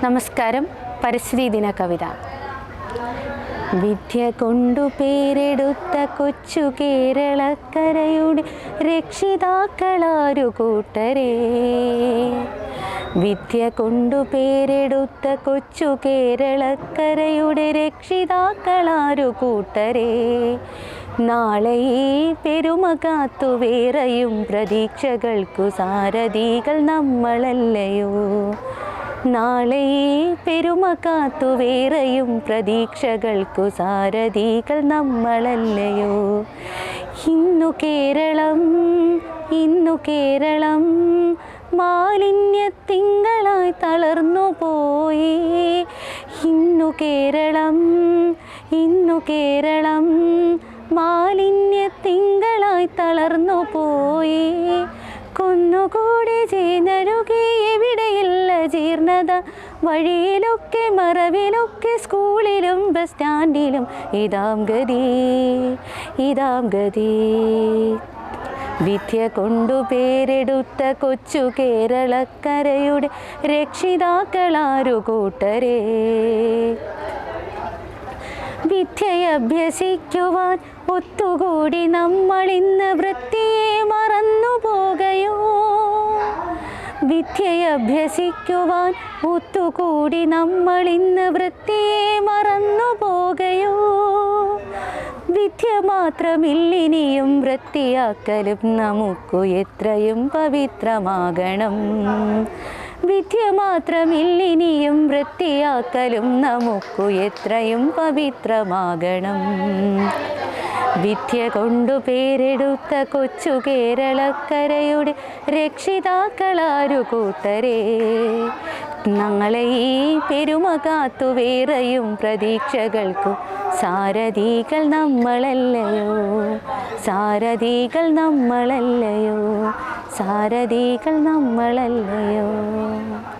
നമസ്കാരം. പരിസ്ഥിതി ദിന കവിത. വിദ്യ കൊണ്ടു പേരെടുത്ത കൊച്ചു കേരളക്കരയുടെ രക്ഷിതാക്കളാരു കൂട്ടരേ. വിദ്യ കൊണ്ടു പേരെടുത്ത കൊച്ചു കേരളക്കരയുടെ രക്ഷിതാക്കളാരു കൂട്ടരേ. നാളെ ഈ പെരുമ കാത്തു വേറെയും പ്രതീക്ഷകൾക്കു സാരഥികൾ നമ്മളല്ലയോ. നാളെ ഈ പെരുമ കാത്തു വേറെയും പ്രതീക്ഷകൾക്കു സാരഥികൾ നമ്മളല്ലയോ. ഇന്നു കേരളം മാലിന്യത്തിങ്കളായി തളർന്നു പോയി. ഇന്നു കേരളം മാലിന്യത്തിങ്കളായി തളർന്നു പോയി. കുന്നുകൂടി ചേർന്നഴുകി എവിടെയില്ല ജീർണത. വഴിയിലൊക്കെ മറവിലൊക്കെ സ്കൂളിലും ബസ് സ്റ്റാൻഡിലും ഇതാം ഗതി. വിദ്യ കൊണ്ടു പേരെടുത്ത കൊച്ചു കേരളക്കരയുടെ രക്ഷിതാക്കളാരു കൂട്ടരേ. വിദ്യയഭ്യസിക്കുവാൻ ഒത്തുകൂടി നമ്മളിന്ന് വൃത്തിയെ മറന്നുപോകയോ. വിദ്യയഭ്യസിക്കുവാൻ ഒത്തുകൂടി നമ്മളിന്ന് വൃത്തിയെ മറന്നുപോകയോ. വിദ്യ മാത്രമില്ലിനിയും വൃത്തിയാക്കലും നമുക്കു എത്രയും പവിത്രമാകണം. വിദ്യ മാത്രമില്ലിനിയും വൃത്തിയാക്കലും നമുക്കു എത്രയും പവിത്രമാകണം. വിദ്യ കൊണ്ടു പേരെടുത്ത കൊച്ചു കേരളക്കരയുടെ രക്ഷിതാക്കളാരു കൂട്ടരേ. ഞങ്ങളെ ഈ പെരുമ കാത്തു വേറെയും പ്രതീക്ഷകൾക്കു സാരഥികൾ നമ്മളല്ലയോ. സാരഥികൾ നമ്മളല്ലയോ.